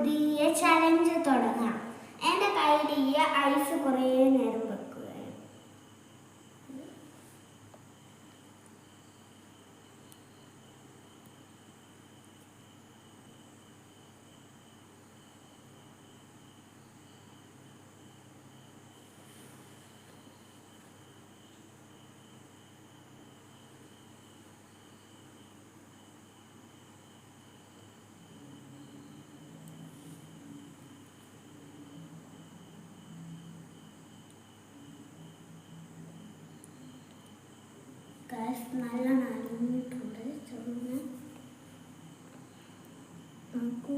പുതിയ ചലഞ്ച് തുടങ്ങാം. എൻ്റെ കയ്യിൽ ഈ ഐസ് കുറേ നേരം വെക്കുകയാണ്. നല്ല നനഞ്ഞിട്ടുണ്ട്. ചെറുങ്ങനെ നോക്കൂ.